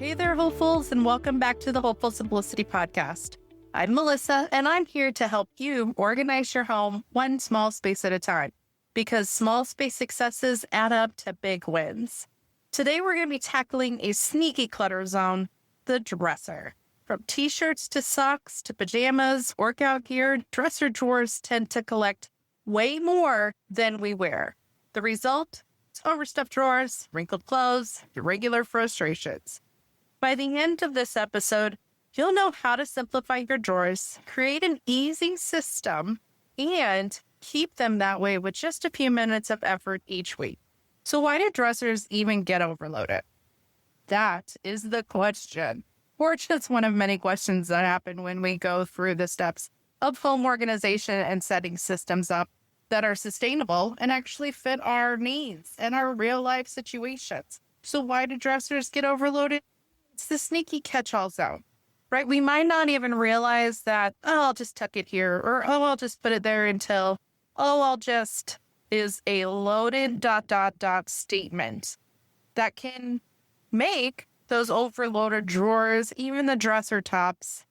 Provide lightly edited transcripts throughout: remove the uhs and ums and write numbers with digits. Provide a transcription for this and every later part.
Hey there, hopefuls, and welcome back to the Hopeful Simplicity Podcast. I'm Melissa, and I'm here to help you organize your home one small space at a time, because small space successes add up to big wins. Today, we're going to be tackling a sneaky clutter zone, the dresser. From t-shirts to socks to pajamas, workout gear, dresser drawers tend to collect way more than we wear. The result? It's overstuffed drawers, wrinkled clothes, irregular frustrations. By the end of this episode, you'll know how to simplify your drawers, create an easy system, and keep them that way with just a few minutes of effort each week. So why do dressers even get overloaded? That is the question. Or just one of many questions that happen when we go through the steps of home organization and setting systems up that are sustainable and actually fit our needs and our real life situations. So why do dressers get overloaded? It's the sneaky catch-all zone, right? We might not even realize that, I'll just tuck it here, or, I'll just put it there until, I'll just is a loaded ... statement that can make those overloaded drawers, even the dresser tops,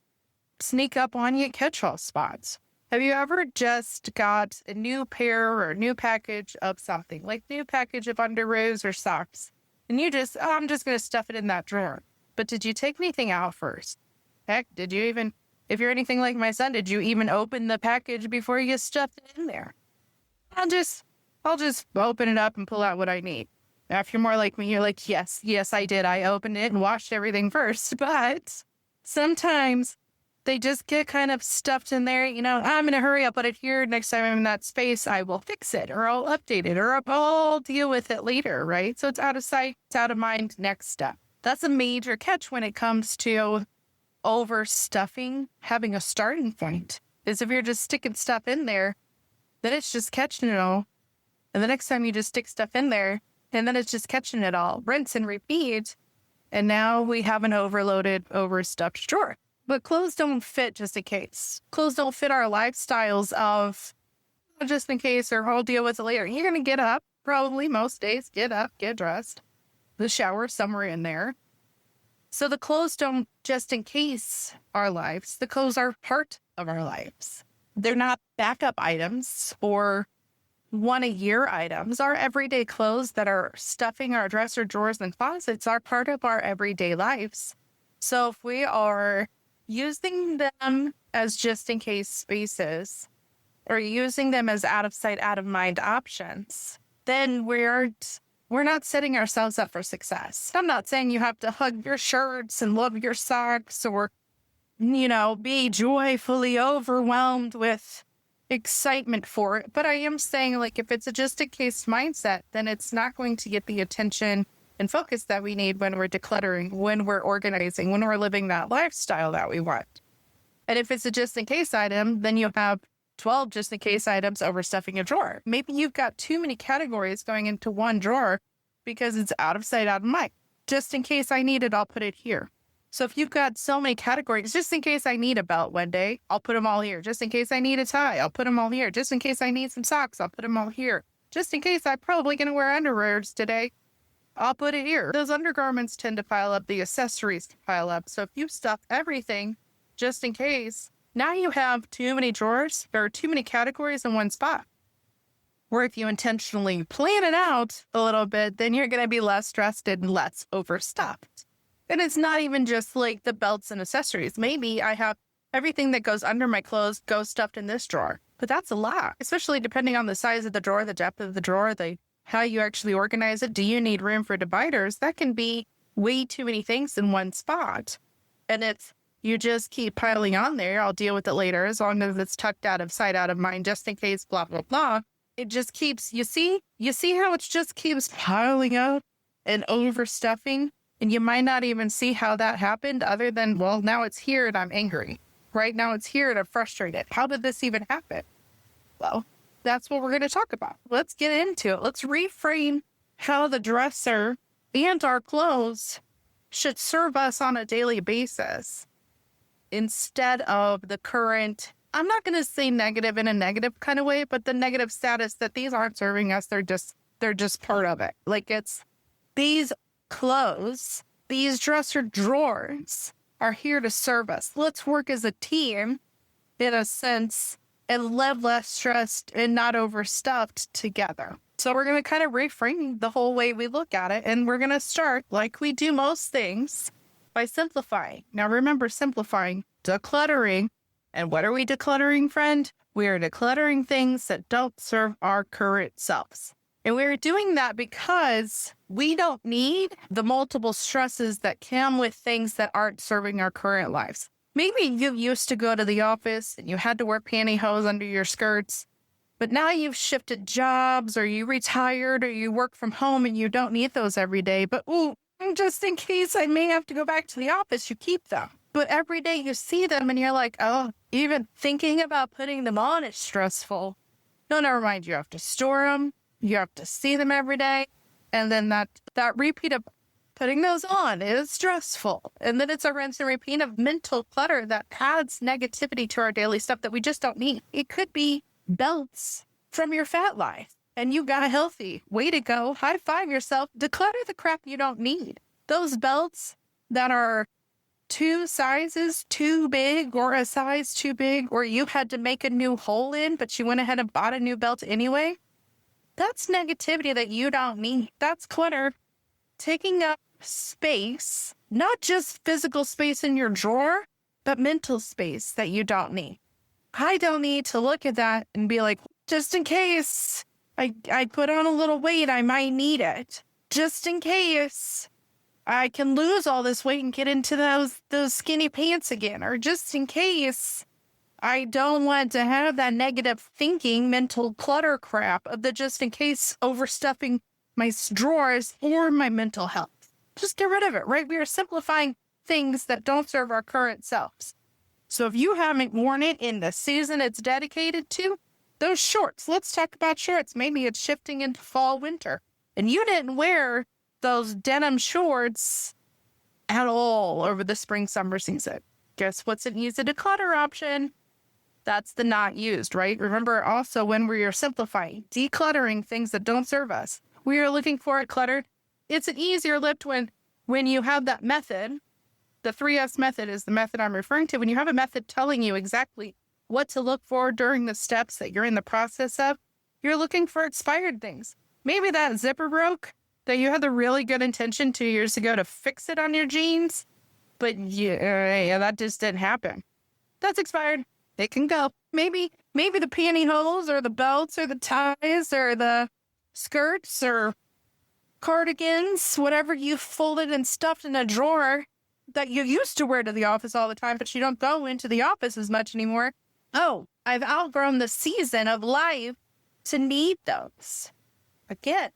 sneak up on you catch-all spots. Have you ever just got a new pair or a new package of something, like new package of underoos or socks, and you just, I'm just going to stuff it in that drawer. But did you take anything out first? Heck, did you even, if you're anything like my son, did you even open the package before you stuffed it in there? I'll just open it up and pull out what I need. Now, if you're more like me, you're like, yes, I did. I opened it and washed everything first. But sometimes they just get kind of stuffed in there. You know, I'm in a hurry. I'll put it here. Next time I'm in that space, I will fix it, or I'll update it, or I'll deal with it later, right? So it's out of sight, it's out of mind. Next step. That's a major catch when it comes to overstuffing. Having a starting point is if you're just sticking stuff in there, then it's just catching it all. And the next time you just stick stuff in there, and then it's just catching it all. Rinse and repeat. And now we have an overloaded, overstuffed drawer. But clothes don't fit just in case. Clothes don't fit our lifestyles of just in case, or I'll deal with it later. You're going to get up, probably most days, get up, get dressed. The shower somewhere in there. So the clothes don't just in case our lives. The clothes are part of our lives. They're not backup items or one-a-year items. Our everyday clothes that are stuffing our dresser drawers and closets are part of our everyday lives. So if we are using them as just in case spaces or using them as out of sight, out of mind options, then we're not setting ourselves up for success. I'm not saying you have to hug your shirts and love your socks or, be joyfully overwhelmed with excitement for it. But I am saying, like, if it's a just-in-case mindset, then it's not going to get the attention and focus that we need when we're decluttering, when we're organizing, when we're living that lifestyle that we want. And if it's a just-in-case item, then you have 12 just-in-case items overstuffing a drawer. Maybe you've got too many categories going into one drawer because it's out of sight, out of mind. Just in case I need it, I'll put it here. So if you've got so many categories, just in case I need a belt one day, I'll put them all here. Just in case I need a tie, I'll put them all here. Just in case I need some socks, I'll put them all here. Just in case I'm probably going to wear underwears today, I'll put it here. Those undergarments tend to pile up, the accessories pile up. So if you stuff everything just in case, now you have too many drawers. There are too many categories in one spot. Or if you intentionally plan it out a little bit, then you're going to be less stressed and less overstuffed. And it's not even just like the belts and accessories. Maybe I have everything that goes under my clothes goes stuffed in this drawer. But that's a lot, especially depending on the size of the drawer, the depth of the drawer, how you actually organize it. Do you need room for dividers? That can be way too many things in one spot. And it's you just keep piling on there. I'll deal with it later as long as it's tucked out of sight, out of mind, just in case, blah, blah, blah. It just keeps, you see how it just keeps piling up and overstuffing? And you might not even see how that happened other than, well, now it's here and I'm angry. Right now it's here and I'm frustrated. How did this even happen? Well, that's what we're going to talk about. Let's get into it. Let's reframe how the dresser and our clothes should serve us on a daily basis instead of the current, I'm not going to say negative in a negative kind of way, but the negative status that these aren't serving us. They're just part of it. Like it's these clothes These dresser drawers are here to serve us. Let's work as a team, in a sense, and live less stressed and not overstuffed together. So we're going to kind of reframe the whole way we look at it. And we're going to start, like we do most things, by simplifying. Now remember, simplifying, decluttering. And what are we decluttering, friend? We are decluttering things that don't serve our current selves. And we're doing that because we don't need the multiple stresses that come with things that aren't serving our current lives. Maybe you used to go to the office and you had to wear pantyhose under your skirts, but now you've shifted jobs, or you retired, or you work from home and you don't need those every day. But just in case I may have to go back to the office, you keep them. But every day you see them and you're like, oh, even thinking about putting them on is stressful. No, never mind. You have to store them. You have to see them every day. And then that repeat of putting those on is stressful. And then it's a rinse and repeat of mental clutter that adds negativity to our daily stuff that we just don't need. It could be belts from your fat life and you got healthy. Way to go. High five yourself. Declutter the crap you don't need. Those belts that are 2 sizes too big, or a size too big, or you had to make a new hole in, but you went ahead and bought a new belt anyway. That's negativity that you don't need. That's clutter. Taking up space, not just physical space in your drawer, but mental space that you don't need. I don't need to look at that and be like, just in case I put on a little weight, I might need it. Just in case I can lose all this weight and get into those skinny pants again. Or just in case I don't want to have that negative thinking, mental clutter crap of the just in case overstuffing my drawers or my mental health. Just get rid of it, right? We are simplifying things that don't serve our current selves. So if you haven't worn it in the season it's dedicated to, those shorts, let's talk about shorts. Maybe it's shifting into fall, winter, and you didn't wear those denim shorts at all over the spring, summer season. Guess what's an easy declutter option? That's the not used, right? Remember also when we are simplifying, decluttering things that don't serve us. We are looking for it cluttered. It's an easier lift when you have that method. The 3S method is the method I'm referring to. When you have a method telling you exactly what to look for during the steps that you're in the process of, you're looking for expired things. Maybe that zipper broke, that you had the really good intention 2 years ago to fix it on your jeans, but yeah, that just didn't happen. That's expired. It can go. Maybe the pantyhose or the belts or the ties or the skirts or cardigans, whatever you folded and stuffed in a drawer that you used to wear to the office all the time, but you don't go into the office as much anymore. Oh, I've outgrown the season of life to need those. Again,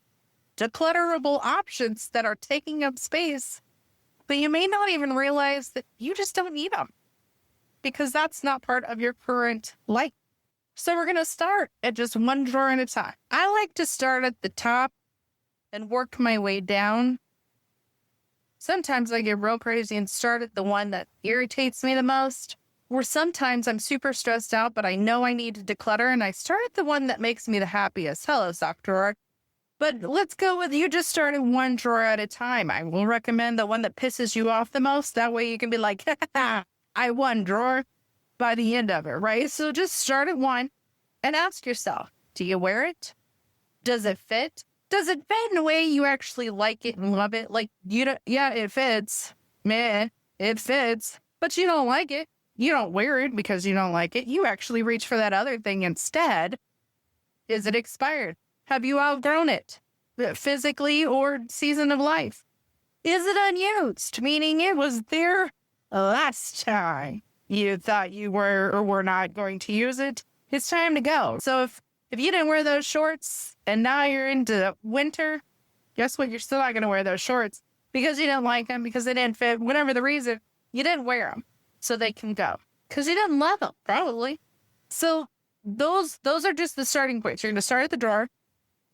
declutterable options that are taking up space, but you may not even realize that you just don't need them because that's not part of your current life. So we're going to start at just one drawer at a time. I like to start at the top and work my way down. Sometimes I get real crazy and start at the one that irritates me the most. Or sometimes I'm super stressed out, but I know I need to declutter, and I start at the one that makes me the happiest. Hello, sock drawer. But let's go with you just start in one drawer at a time. I will recommend the one that pisses you off the most. That way you can be like, I won drawer by the end of it, right? So just start at one and ask yourself, do you wear it? Does it fit? Does it fit in a way you actually like it and love it? Like, yeah, it fits. Meh, it fits. But you don't like it. You don't wear it because you don't like it. You actually reach for that other thing instead. Is it expired? Have you outgrown it? Physically or season of life? Is it unused? Meaning it was there last time you thought you were or were not going to use it. It's time to go. So if you didn't wear those shorts and now you're into winter, guess what? You're still not going to wear those shorts because you didn't like them, because they didn't fit, whatever the reason, you didn't wear them. So they can go because you didn't love them, probably. So those are just the starting points. You're going to start at the drawer.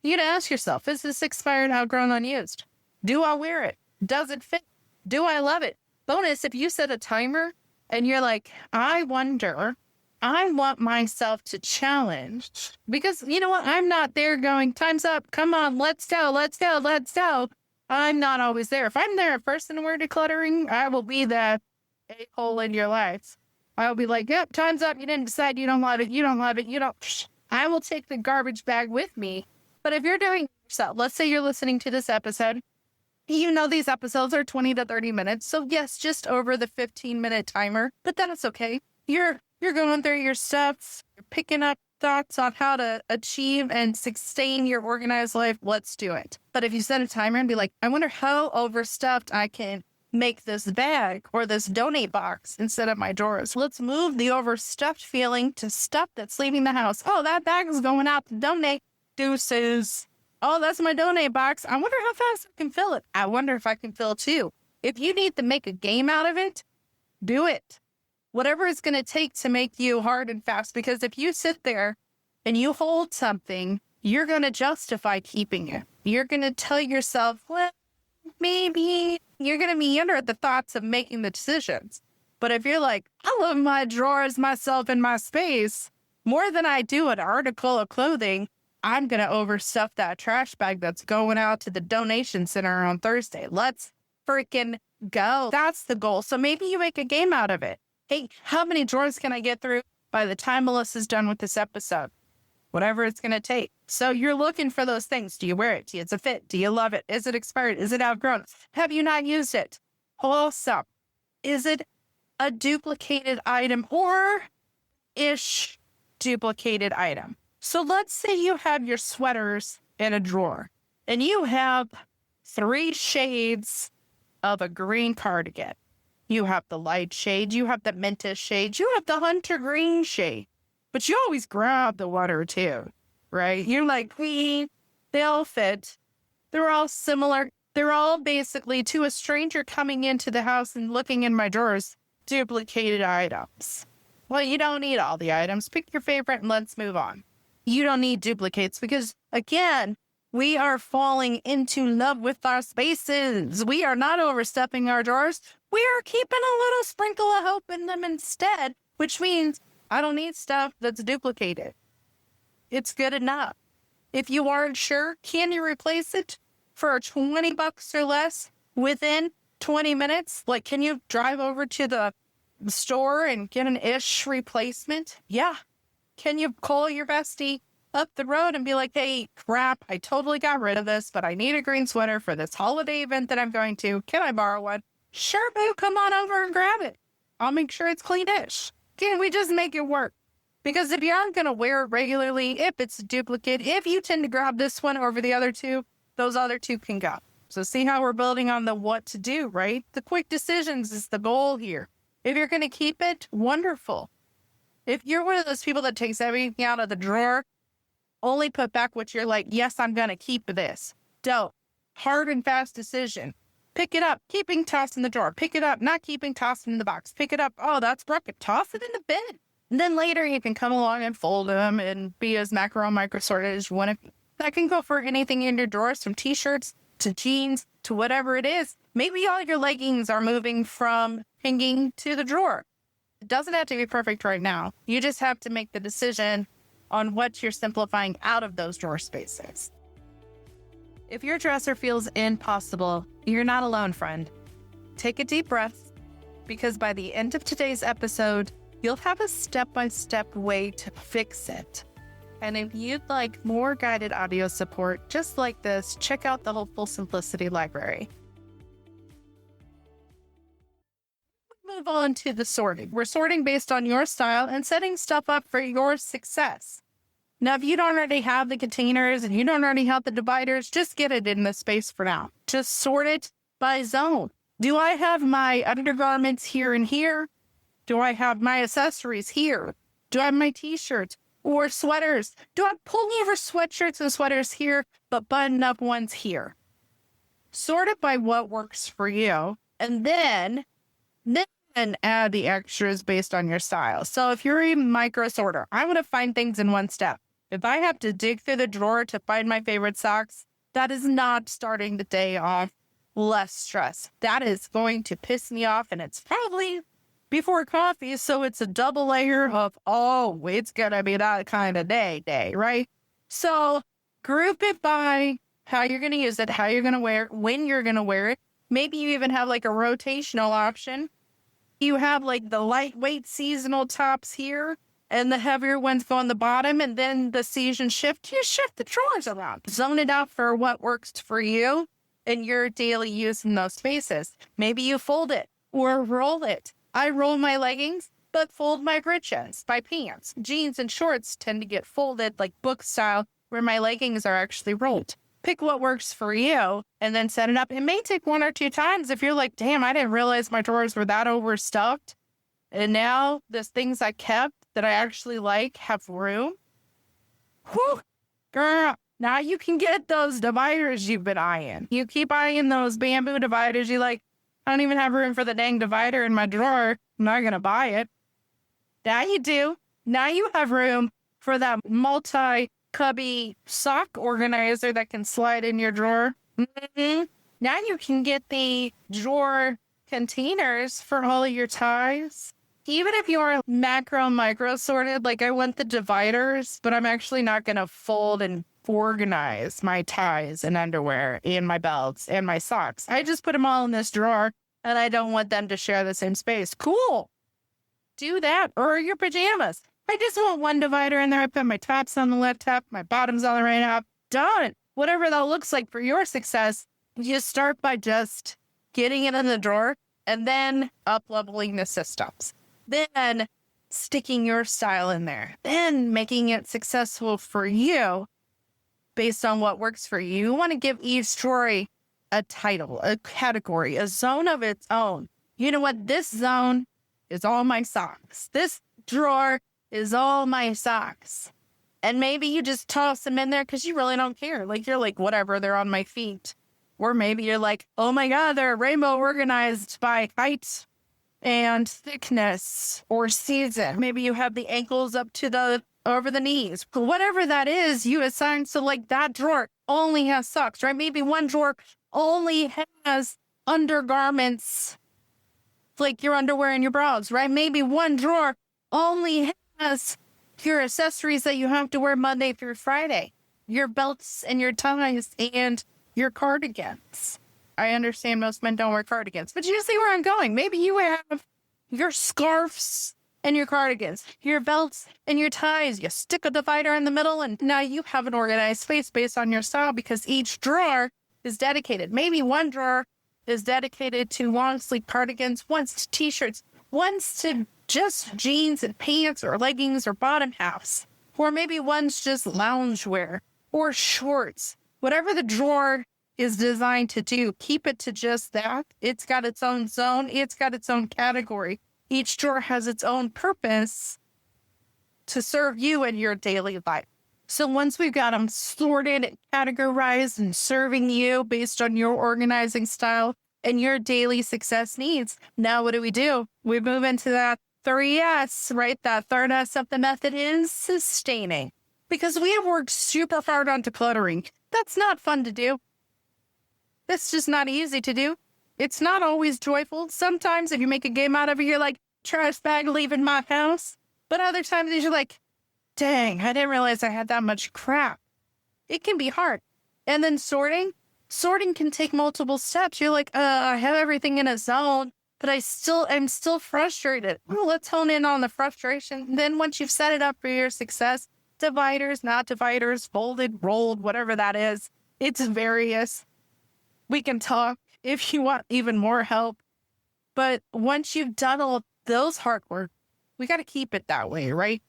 You're going to ask yourself, is this expired, outgrown, unused? Do I wear it? Does it fit? Do I love it? Bonus, if you set a timer and you're like, I wonder, I want myself to challenge, because you know what? I'm not there going, time's up. Come on, let's go. I'm not always there. If I'm there first and we're decluttering, I will be the a-hole in your life. I'll be like, yep, time's up. You didn't decide you don't love it. You don't love it. You don't. I will take the garbage bag with me. But if you're doing so, let's say you're listening to this episode. You know, these episodes are 20 to 30 minutes. So yes, just over the 15-minute timer, but that's okay. You're going through your stuff. You're picking up thoughts on how to achieve and sustain your organized life. Let's do it. But if you set a timer and be like, I wonder how overstuffed I can make this bag or this donate box instead of my drawers. Let's move the overstuffed feeling to stuff that's leaving the house. Oh, that bag is going out to donate. Deuces. Oh, that's my donate box. I wonder how fast I can fill it. I wonder if I can fill too. If you need to make a game out of it, do it. Whatever it's going to take to make you hard and fast. Because if you sit there and you hold something, you're going to justify keeping it. You're going to tell yourself, well, maybe. You're going to meander at the thoughts of making the decisions. But if you're like, I love my drawers, myself, and my space more than I do an article of clothing, I'm going to overstuff that trash bag that's going out to the donation center on Thursday. Let's freaking go. That's the goal. So maybe you make a game out of it. Hey, how many drawers can I get through by the time Melissa's done with this episode? Whatever it's going to take. So you're looking for those things. Do you wear it? Does it fit? Do you love it? Is it expired? Is it outgrown? Have you not used it? Also, is it a duplicated item or ish duplicated item? So let's say you have your sweaters in a drawer and you have 3 shades of a green cardigan. You have the light shade, you have the mintish shade, you have the hunter green shade, but you always grab the one or two, right? You're like, they all fit. They're all similar. They're all basically, to a stranger coming into the house and looking in my drawers, duplicated items. Well, you don't need all the items. Pick your favorite and let's move on. You don't need duplicates because, again, we are falling into love with our spaces. We are not overstepping our drawers. We are keeping a little sprinkle of hope in them instead, which means I don't need stuff that's duplicated. It's good enough. If you aren't sure, can you replace it for $20 or less within 20 minutes? Like, can you drive over to the store and get an ish replacement? Yeah. Can you call your bestie up the road and be like, hey, crap, I totally got rid of this, but I need a green sweater for this holiday event that I'm going to. Can I borrow one? Sure, boo, come on over and grab it. I'll make sure it's clean-ish. Can we just make it work? Because if you aren't going to wear it regularly, if it's a duplicate, if you tend to grab this one over the other two, those other two can go. So see how we're building on the what to do, right? The quick decisions is the goal here. If you're going to keep it, wonderful. If you're one of those people that takes everything out of the drawer, only put back what you're like, yes, I'm going to keep this. Don't. Hard and fast decision. Pick it up. Keeping, toss in the drawer. Pick it up. Not keeping, toss in the box. Pick it up. Oh, that's broken. Toss it in the bin. And then later you can come along and fold them and be as macro and micro sorted as you want to. That can go for anything in your drawers, from t-shirts to jeans to whatever it is. Maybe all your leggings are moving from hanging to the drawer. It doesn't have to be perfect right now. You just have to make the decision on what you're simplifying out of those drawer spaces. If your dresser feels impossible, you're not alone, friend. Take a deep breath, because by the end of today's episode, you'll have a step-by-step way to fix it. And if you'd like more guided audio support just like this, check out the Hopeful Simplicity Library. Move on to the sorting. We're sorting based on your style and setting stuff up for your success. Now, if you don't already have the containers and you don't already have the dividers, just get it in the space for now. Just sort it by zone. Do I have my undergarments here and here? Do I have my accessories here? Do I have my t-shirts or sweaters? Do I have pullover sweatshirts and sweaters here, but button-up ones here? Sort it by what works for you, and then add the extras based on your style. So if you're a micro sorter, I want to find things in one step. If I have to dig through the drawer to find my favorite socks, that is not starting the day off less stress. That is going to piss me off, and it's probably before coffee, so it's a double layer of, oh, it's gonna be that kind of day, right? So group it by how you're going to use it, how you're going to wear it, when you're going to wear it. Maybe you even have like a rotational option. You have like the lightweight seasonal tops here and the heavier ones go on the bottom, and then the season shift, you shift the drawers around. Zone it out for what works for you and your daily use in those spaces. Maybe you fold it or roll it. I roll my leggings, but fold my breeches, my pants. Jeans and shorts tend to get folded like book style, where my leggings are actually rolled. Pick what works for you and then set it up. It may take 1 or 2 times if you're like, damn, I didn't realize my drawers were that overstuffed. And now the things I kept that I actually like have room. Whew, girl, now you can get those dividers you've been eyeing. You keep eyeing those bamboo dividers. You like, I don't even have room for the dang divider in my drawer. I'm not going to buy it. Now you do. Now you have room for that multi-cubby sock organizer that can slide in your drawer. Now you can get the drawer containers for all of your ties. Even if you're macro and micro sorted, like I want the dividers, but I'm actually not going to fold and organize my ties and underwear and my belts and my socks. I just put them all in this drawer and I don't want them to share the same space. Cool. Do that. Or your pajamas. I just want one divider in there. I put my tops on the left top, my bottoms on the right top. Done. Whatever that looks like for your success, you start by just getting it in the drawer and then up-leveling the systems. Then sticking your style in there. Then making it successful for you based on what works for you. You want to give each drawer a title, a category, a zone of its own. You know what? This zone is all my socks. This drawer is all my socks. And maybe you just toss them in there because you really don't care. Like, you're like, whatever, they're on my feet. Or maybe you're like, oh my God, they're rainbow organized by height and thickness or season. Maybe you have the ankles up to over the knees. Whatever that is, you assign. So like that drawer only has socks, right? Maybe one drawer only has undergarments, like your underwear and your bras, right? Maybe one drawer only has your accessories that you have to wear Monday through Friday, your belts and your ties and your cardigans. I understand most men don't wear cardigans, but you see where I'm going. Maybe you have your scarves and your cardigans, your belts and your ties. You stick a divider in the middle, and now you have an organized space based on your style because each drawer is dedicated. Maybe one drawer is dedicated to long sleeve cardigans, one's to t-shirts, one's to just jeans and pants or leggings or bottom halves. Or maybe one's just loungewear or shorts. Whatever the drawer is designed to do, keep it to just that. It's got its own zone. It's got its own category. Each drawer has its own purpose to serve you in your daily life. So once we've got them sorted and categorized and serving you based on your organizing style and your daily success needs, now what do? We move into that 3S, right? That third S of the method is sustaining. Because we have worked super hard on decluttering. That's not fun to do. That's just not easy to do. It's not always joyful. Sometimes if you make a game out of it, you're like, trash bag leaving my house. But other times you're like, dang, I didn't realize I had that much crap. It can be hard. And then sorting can take multiple steps. You're like, I have everything in a zone, but I'm still frustrated. Well, let's hone in on the frustration. Then once you've set it up for your success, dividers, not dividers, folded, rolled, whatever that is, it's various. We can talk if you want even more help. But once you've done all those hard work, we got to keep it that way, right?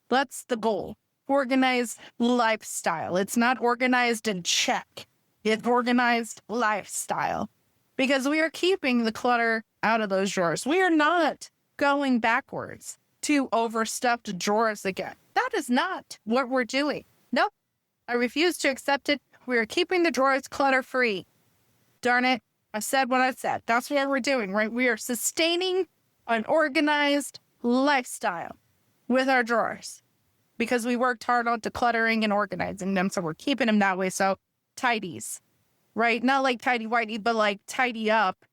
That's the goal. Organized lifestyle. It's not organized in check. It's organized lifestyle. Because we are keeping the clutter out of those drawers. We are not going backwards to overstuffed drawers again. That is not what we're doing. Nope. I refuse to accept it. We are keeping the drawers clutter-free. Darn it. I said what I said. That's what we're doing, right? We are sustaining an organized lifestyle with our drawers because we worked hard on decluttering and organizing them. So we're keeping them that way. So tidies, right? Not like tidy-whitey, but like tidy up.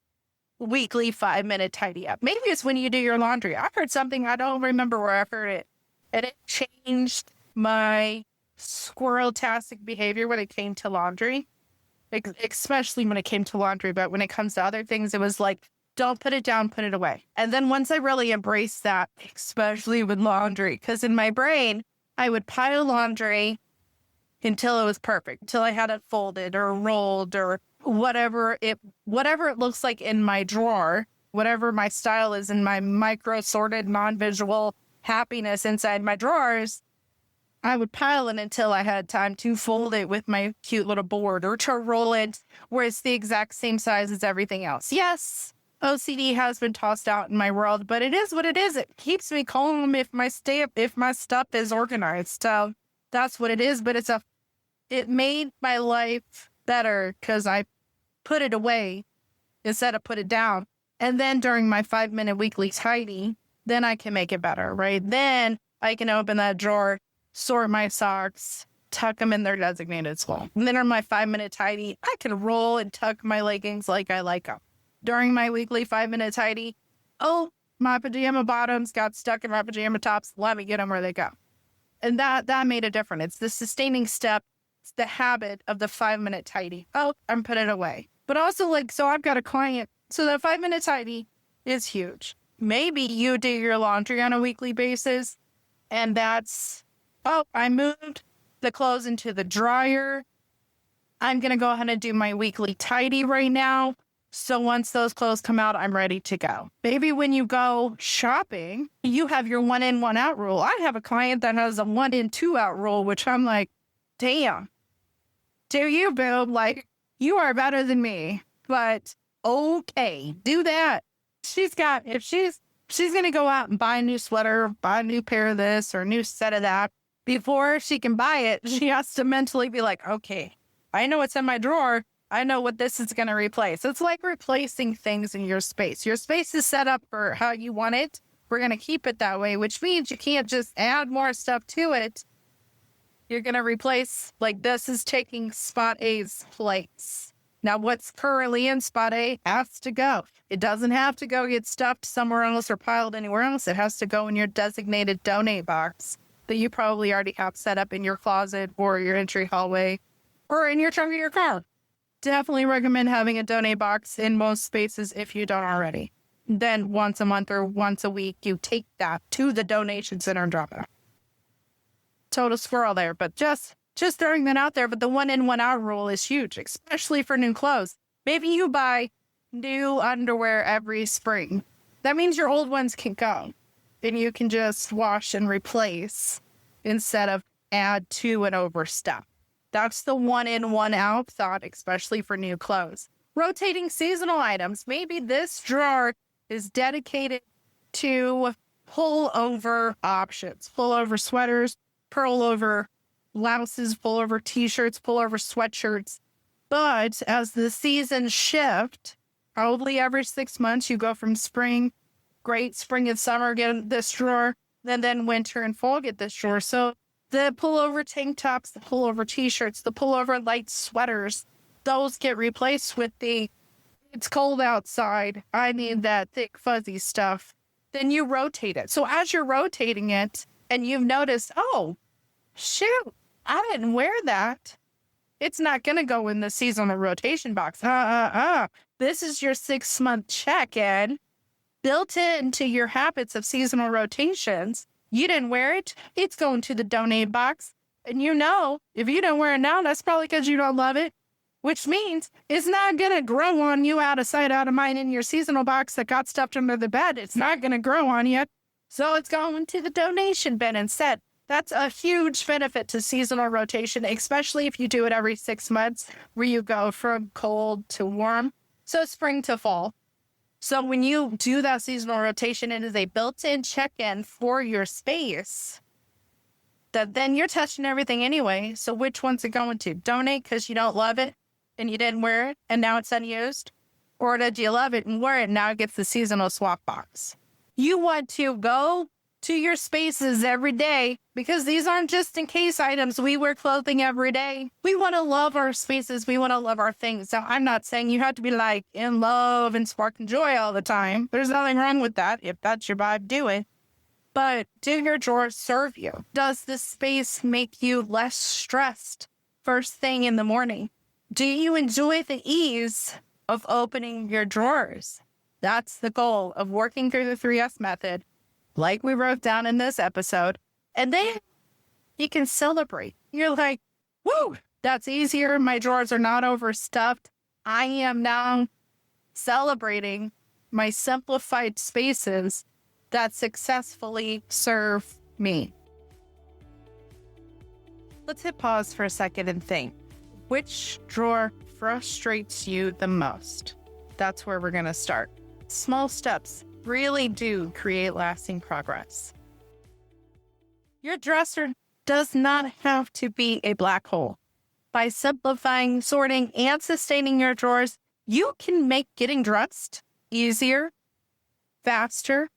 Weekly 5-minute tidy up. Maybe it's when you do your laundry. I heard something. I don't remember where I heard it. And it changed my squirrel-tastic behavior when it came to laundry. especially when it came to laundry. But when it comes to other things, it was like, don't put it down, put it away. And then once I really embraced that, especially with laundry, because in my brain, I would pile laundry until it was perfect, until I had it folded or rolled or whatever it looks like in my drawer, whatever my style is in my micro sorted non-visual happiness inside my drawers. I would pile it until I had time to fold it with my cute little board or to roll it where it's the exact same size as everything else. Yes, OCD has been tossed out in my world, but it is what it is. It keeps me calm if my stuff is organized. So that's what it is. But it made my life better because I put it away instead of put it down. And then during my 5-minute weekly tidy, then I can make it better, right? Then I can open that drawer, sort my socks, tuck them in their designated spot. And then on my 5-minute tidy, I can roll and tuck my leggings like I like them. During my weekly 5-minute tidy, oh, my pajama bottoms got stuck in my pajama tops. Let me get them where they go. And that made a difference. It's the sustaining step. It's the habit of the 5-minute tidy. Oh, I'm putting it away. But also so I've got a client. So the 5-minute tidy is huge. Maybe you do your laundry on a weekly basis. And that's, oh, I moved the clothes into the dryer. I'm going to go ahead and do my weekly tidy right now. So once those clothes come out, I'm ready to go. Maybe when you go shopping, you have your 1 in, 1 out rule. I have a client that has a 1 in, 2 out rule, which I'm like, damn, do you, boo? Like, you are better than me, but okay, do that. If she's going to go out and buy a new sweater, buy a new pair of this or a new set of that, before she can buy it, she has to mentally be like, okay, I know what's in my drawer. I know what this is going to replace. It's like replacing things in your space. Your space is set up for how you want it. We're going to keep it that way, which means you can't just add more stuff to it. You're going to replace, like this is taking spot A's place. Now, what's currently in spot A has to go. It doesn't have to go get stuffed somewhere else or piled anywhere else. It has to go in your designated donate box that you probably already have set up in your closet or your entry hallway or in your trunk of your car. Definitely recommend having a donate box in most spaces if you don't already. Then once a month or once a week, you take that to the donation center and drop it. Total squirrel there, but just throwing that out there. But the 1 in, 1 out rule is huge, especially for new clothes. Maybe you buy new underwear every spring. That means your old ones can go and you can just wash and replace instead of add to and over stuff. That's the 1 in, 1 out thought, especially for new clothes. Rotating seasonal items. Maybe this drawer is dedicated to pull-over options. Pull-over sweaters, pull-over blouses, pull-over t-shirts, pull-over sweatshirts. But as the seasons shift, probably every 6 months, you go from spring, great spring and summer, get this drawer, then winter and fall, get this drawer. So the pullover tank tops, the pullover t-shirts, the pullover light sweaters, those get replaced with it's cold outside, I need that thick fuzzy stuff. Then you rotate it. So as you're rotating it and you've noticed, oh, shoot, I didn't wear that. It's not going to go in the seasonal rotation box. This is your 6-month check-in built into your habits of seasonal rotations. You didn't wear it. It's going to the donate box. And if you don't wear it now, that's probably because you don't love it, which means it's not going to grow on you out of sight, out of mind in your seasonal box that got stuffed under the bed. It's not going to grow on you. So it's going to the donation bin instead. That's a huge benefit to seasonal rotation, especially if you do it every 6 months where you go from cold to warm. So spring to fall. So when you do that seasonal rotation, it is a built-in check-in for your space that then you're touching everything anyway. So which one's it going to? Donate because you don't love it and you didn't wear it and now it's unused? Or did you love it and wear it and now it gets the seasonal swap box? You want to go to your spaces every day because these aren't just in case items. We wear clothing every day. We want to love our spaces. We want to love our things. Now, I'm not saying you have to be like in love and sparking joy all the time. There's nothing wrong with that. If that's your vibe, do it. But do your drawers serve you? Does this space make you less stressed first thing in the morning? Do you enjoy the ease of opening your drawers? That's the goal of working through the 3S method, like we wrote down in this episode. And then you can celebrate. You're like, woo, that's easier. My drawers are not overstuffed. I am now celebrating my simplified spaces that successfully serve me. Let's hit pause for a second and think. Which drawer frustrates you the most? That's where we're going to start. Small steps really do create lasting progress. Your dresser does not have to be a black hole. By simplifying, sorting, and sustaining your drawers, you can make getting dressed easier, faster,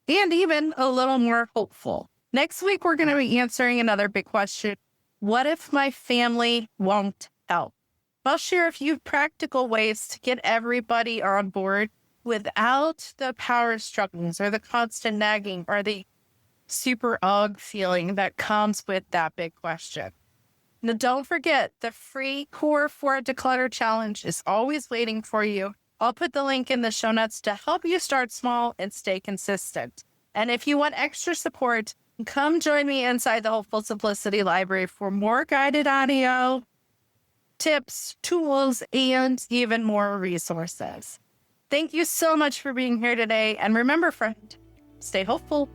and even a little more hopeful. Next week, we're going to be answering another big question. What if my family won't help? I'll share a few practical ways to get everybody on board without the power struggles or the constant nagging or the super ugh feeling that comes with that big question. Now, don't forget, the free Core 4 Declutter Challenge is always waiting for you. I'll put the link in the show notes to help you start small and stay consistent. And if you want extra support, come join me inside the Hopeful Simplicity Library for more guided audio, tips, tools, and even more resources. Thank you so much for being here today. And remember, friend, stay hopeful.